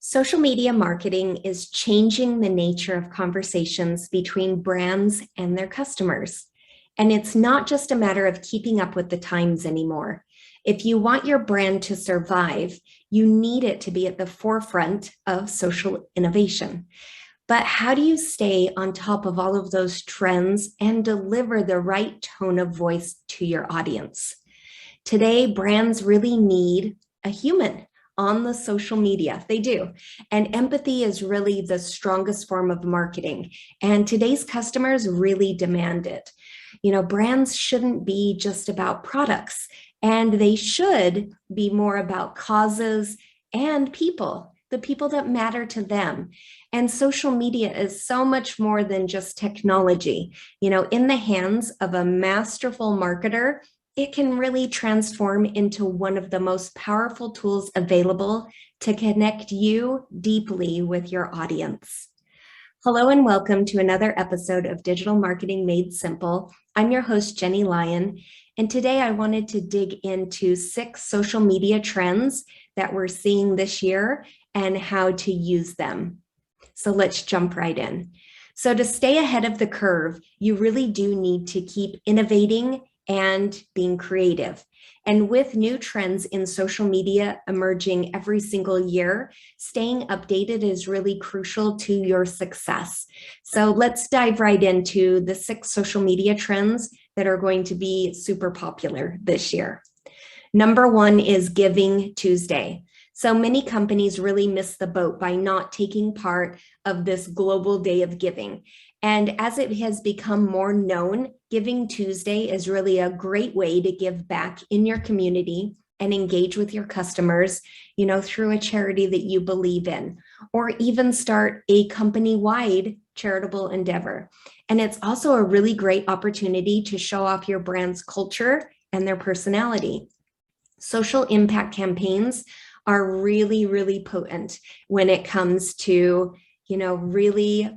Social media marketing is changing the nature of conversations between brands and their customers. And it's not just a matter of keeping up with the times anymore. If you want your brand to survive, you need it to be at the forefront of social innovation. But how do you stay on top of all of those trends and deliver the right tone of voice to your audience? Today, brands really need a human on the social media. They do. And empathy is really the strongest form of marketing. And today's customers really demand it. Brands shouldn't be just about products, and they should be more about causes and people, the people that matter to them. And social media is so much more than just technology. In the hands of a masterful marketer, it can really transform into one of the most powerful tools available to connect you deeply with your audience. Hello and welcome to another episode of Digital Marketing Made Simple. I'm your host, Jenny Lyon, and today I wanted to dig into 6 social media trends that we're seeing this year and how to use them. So let's jump right in. So to stay ahead of the curve, you really do need to keep innovating and being creative. And with new trends in social media emerging every single year, staying updated is really crucial to your success. So let's dive right into the 6 social media trends that are going to be super popular this year. Number 1 is Giving Tuesday. So many companies really miss the boat by not taking part of this global day of giving. And as it has become more known, Giving Tuesday is really a great way to give back in your community and engage with your customers, through a charity that you believe in, or even start a company-wide charitable endeavor. And it's also a really great opportunity to show off your brand's culture and their personality. Social impact campaigns are really, really potent when it comes to, really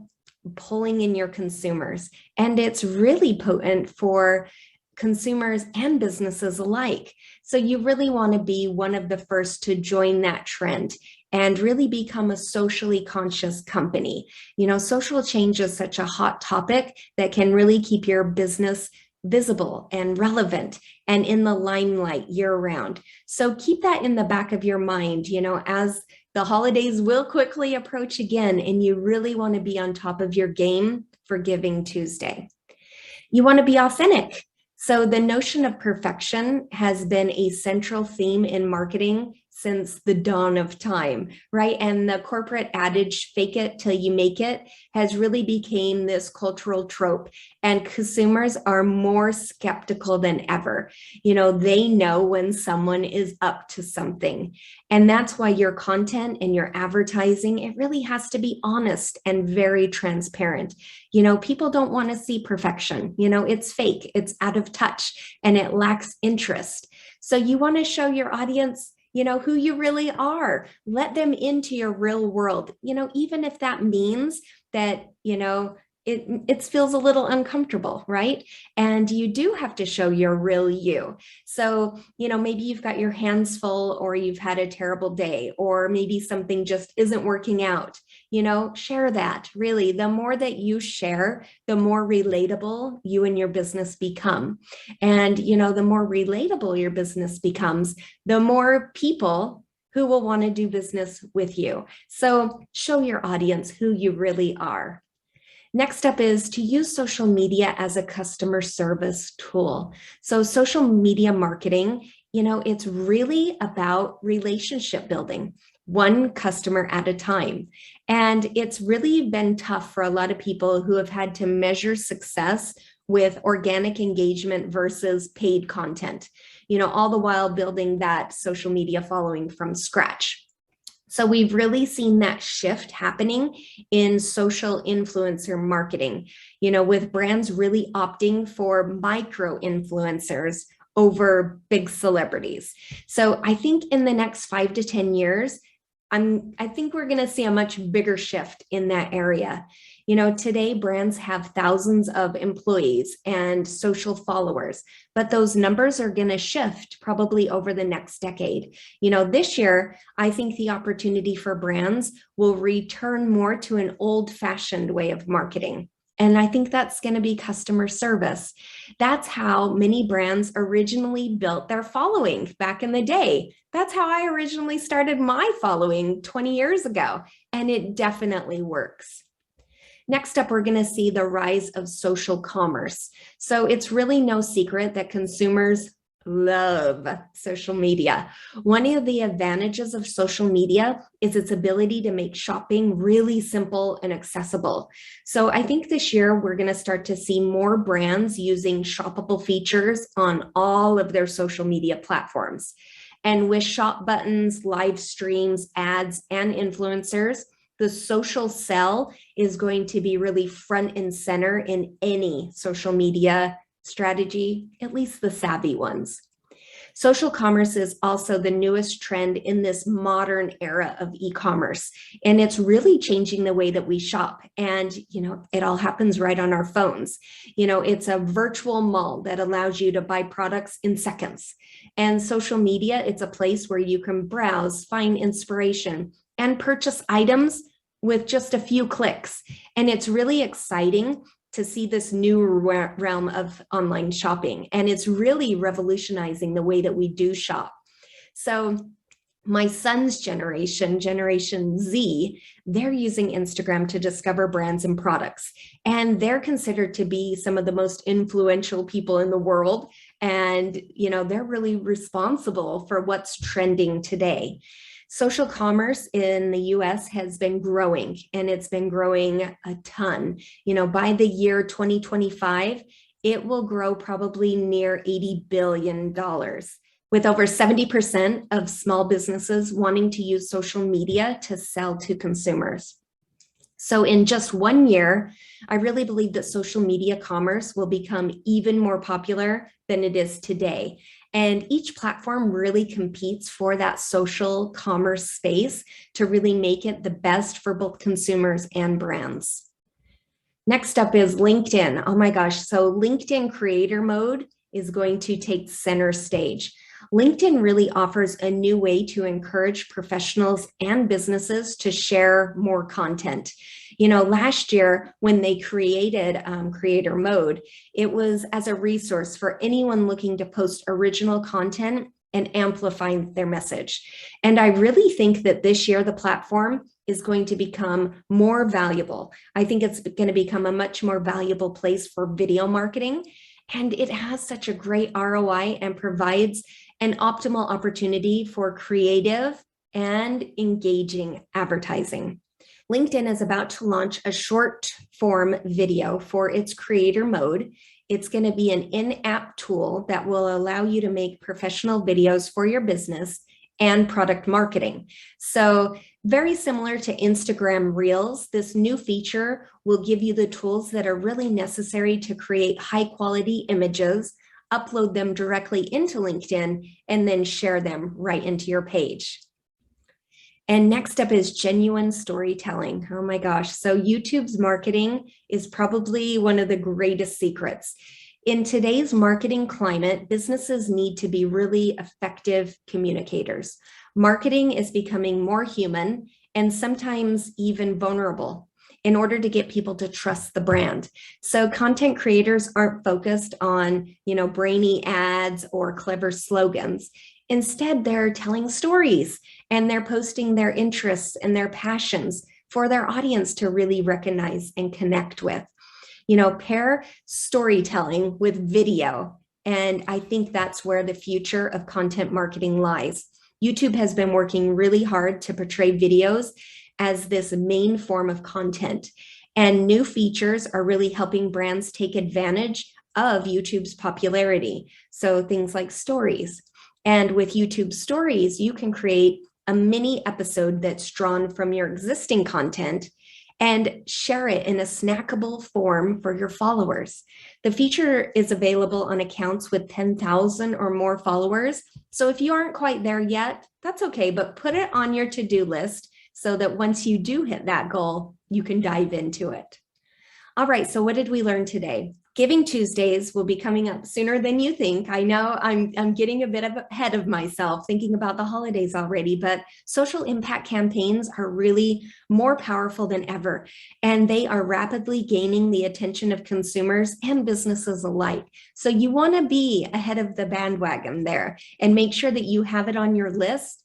pulling in your consumers. And it's really potent for consumers and businesses alike. So you really want to be one of the first to join that trend and really become a socially conscious company. Social change is such a hot topic that can really keep your business visible and relevant and in the limelight year-round. So keep that in the back of your mind, as the holidays will quickly approach again, and you really want to be on top of your game for Giving Tuesday. You want to be authentic. So the notion of perfection has been a central theme in marketing since the dawn of time, right? And the corporate adage, fake it till you make it, has really become this cultural trope. And consumers are more skeptical than ever. They know when someone is up to something. And that's why your content and your advertising, it really has to be honest and very transparent. People don't want to see perfection. It's fake, it's out of touch, and it lacks interest. So you want to show your audience who you really are. Let them into your real world, even if that means that, it feels a little uncomfortable, right? And you do have to show your real you. So, maybe you've got your hands full, or you've had a terrible day, or maybe something just isn't working out. Share that. Really, the more that you share, the more relatable you and your business become. And, the more relatable your business becomes, the more people who will want to do business with you. So show your audience who you really are. Next up is to use social media as a customer service tool. So social media marketing, it's really about relationship building, one customer at a time. And it's really been tough for a lot of people who have had to measure success with organic engagement versus paid content, all the while building that social media following from scratch. So we've really seen that shift happening in social influencer marketing, with brands really opting for micro influencers over big celebrities. So I think in the next 5 to 10 years, I think we're going to see a much bigger shift in that area. Today brands have thousands of employees and social followers, but those numbers are going to shift probably over the next decade. This year, I think the opportunity for brands will return more to an old-fashioned way of marketing. And I think that's going to be customer service. That's how many brands originally built their following back in the day. That's how I originally started my following 20 years ago, and it definitely works. Next up, we're going to see the rise of social commerce. So it's really no secret that consumers love social media. One of the advantages of social media is its ability to make shopping really simple and accessible. So I think this year we're going to start to see more brands using shoppable features on all of their social media platforms. And with shop buttons, live streams, ads, and influencers, the social sell is going to be really front and center in any social media strategy, at least the savvy ones. Social commerce is also the newest trend in this modern era of e-commerce, and it's really changing the way that we shop. And, it all happens right on our phones. It's a virtual mall that allows you to buy products in seconds. And social media, it's a place where you can browse, find inspiration, and purchase items with just a few clicks. And it's really exciting to see this new realm of online shopping. And it's really revolutionizing the way that we do shop. So my son's generation, Generation Z, they're using Instagram to discover brands and products. And they're considered to be some of the most influential people in the world. And, they're really responsible for what's trending today. Social commerce in the US has been growing, and it's been growing a ton. By the year 2025, it will grow probably near $80 billion, with over 70% of small businesses wanting to use social media to sell to consumers. So in just 1 year, I really believe that social media commerce will become even more popular than it is today. And each platform really competes for that social commerce space to really make it the best for both consumers and brands. Next up is LinkedIn. Oh my gosh, so LinkedIn Creator Mode is going to take center stage. LinkedIn really offers a new way to encourage professionals and businesses to share more content. Last year when they created Creator Mode, it was as a resource for anyone looking to post original content and amplify their message. And I really think that this year the platform is going to become more valuable. I think it's going to become a much more valuable place for video marketing. And it has such a great ROI and provides an optimal opportunity for creative and engaging advertising. LinkedIn is about to launch a short form video for its creator mode. It's going to be an in-app tool that will allow you to make professional videos for your business and product marketing. So very similar to Instagram Reels, this new feature will give you the tools that are really necessary to create high quality images, upload them directly into LinkedIn, and then share them right into your page. And next up is genuine storytelling. Oh my gosh. So YouTube's marketing is probably one of the greatest secrets. In today's marketing climate, businesses need to be really effective communicators. Marketing is becoming more human and sometimes even vulnerable in order to get people to trust the brand. So content creators aren't focused on, brainy ads or clever slogans. Instead, they're telling stories and they're posting their interests and their passions for their audience to really recognize and connect with. Pair storytelling with video. And I think that's where the future of content marketing lies. YouTube has been working really hard to portray videos as this main form of content. And new features are really helping brands take advantage of YouTube's popularity. So things like stories. And with YouTube stories, you can create a mini episode that's drawn from your existing content and share it in a snackable form for your followers. The feature is available on accounts with 10,000 or more followers. So if you aren't quite there yet, that's okay, but put it on your to-do list so that once you do hit that goal, you can dive into it. All right, so what did we learn today? Giving Tuesdays will be coming up sooner than you think. I know I'm getting a bit ahead of myself thinking about the holidays already, but social impact campaigns are really more powerful than ever, and they are rapidly gaining the attention of consumers and businesses alike. So you want to be ahead of the bandwagon there and make sure that you have it on your list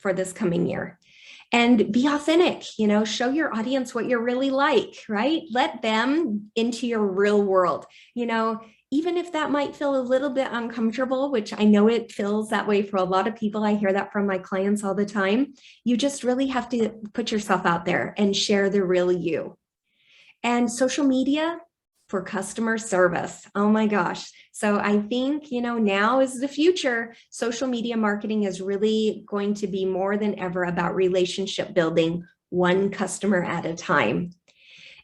for this coming year. And be authentic, show your audience what you're really like, right? Let them into your real world. Even if that might feel a little bit uncomfortable, which I know it feels that way for a lot of people. I hear that from my clients all the time. You just really have to put yourself out there and share the real you. And social media for customer service. Oh my gosh. So I think, now is the future. Social media marketing is really going to be more than ever about relationship building, one customer at a time.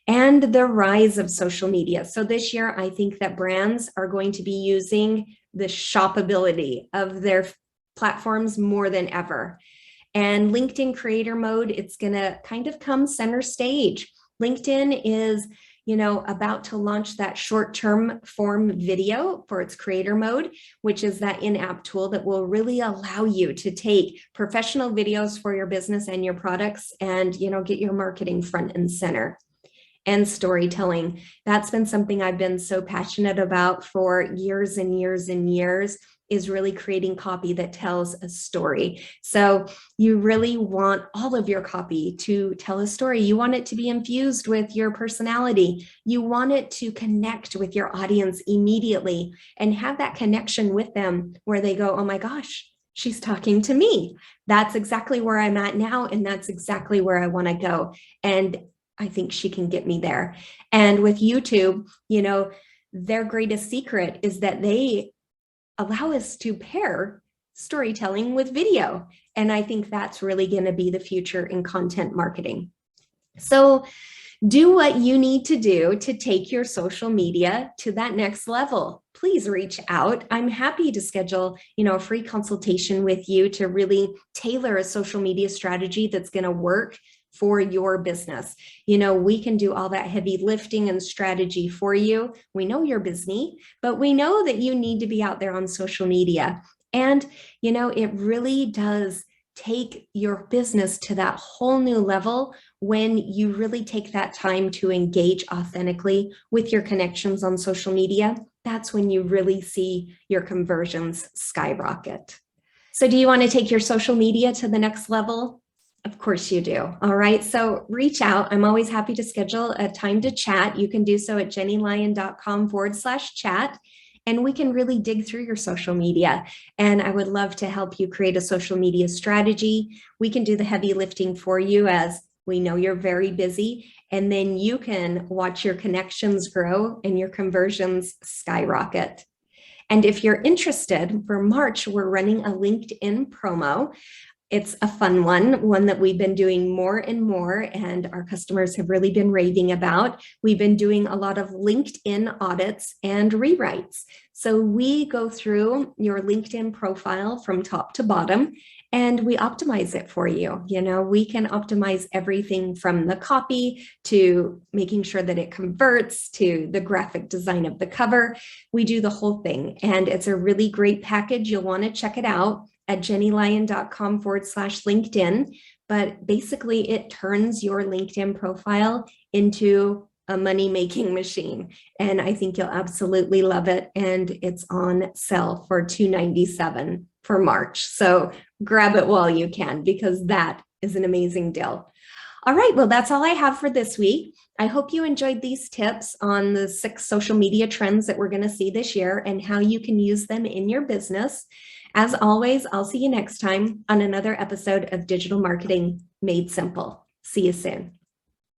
And the rise of social media. So this year, I think that brands are going to be using the shoppability of their platforms more than ever. And LinkedIn creator mode, it's going to kind of come center stage. LinkedIn is about to launch that short-term form video for its creator mode, which is that in-app tool that will really allow you to take professional videos for your business and your products and, get your marketing front and center. And storytelling. That's been something I've been so passionate about for years and years and years, is really creating copy that tells a story. So you really want all of your copy to tell a story. You want it to be infused with your personality. You want it to connect with your audience immediately and have that connection with them where they go, oh my gosh, she's talking to me. That's exactly where I'm at now. And that's exactly where I want to go. And I think she can get me there. And with YouTube, their greatest secret is that they allow us to pair storytelling with video. And I think that's really going to be the future in content marketing. So do what you need to do to take your social media to that next level. Please reach out. I'm happy to schedule, a free consultation with you to really tailor a social media strategy that's going to work for your business. We can do all that heavy lifting and strategy for you. We know you're busy, but we know that you need to be out there on social media. And, it really does take your business to that whole new level when you really take that time to engage authentically with your connections on social media. That's when you really see your conversions skyrocket. So do you want to take your social media to the next level? Of course you do. All right. So reach out. I'm always happy to schedule a time to chat. You can do so at jennylyon.com/chat. And we can really dig through your social media. And I would love to help you create a social media strategy. We can do the heavy lifting for you, as we know you're very busy. And then you can watch your connections grow and your conversions skyrocket. And if you're interested, for March, we're running a LinkedIn promo. It's a fun one that we've been doing more and more, and our customers have really been raving about. We've been doing a lot of LinkedIn audits and rewrites. So we go through your LinkedIn profile from top to bottom, and we optimize it for you. We can optimize everything from the copy to making sure that it converts to the graphic design of the cover. We do the whole thing, and it's a really great package. You'll want to check it out at jennylyon.com/LinkedIn. But basically it turns your LinkedIn profile into a money-making machine. And I think you'll absolutely love it. And it's on sale for $297 for March. So grab it while you can, because that is an amazing deal. All right, well, that's all I have for this week. I hope you enjoyed these tips on the 6 social media trends that we're going to see this year and how you can use them in your business. As always, I'll see you next time on another episode of Digital Marketing Made Simple. See you soon.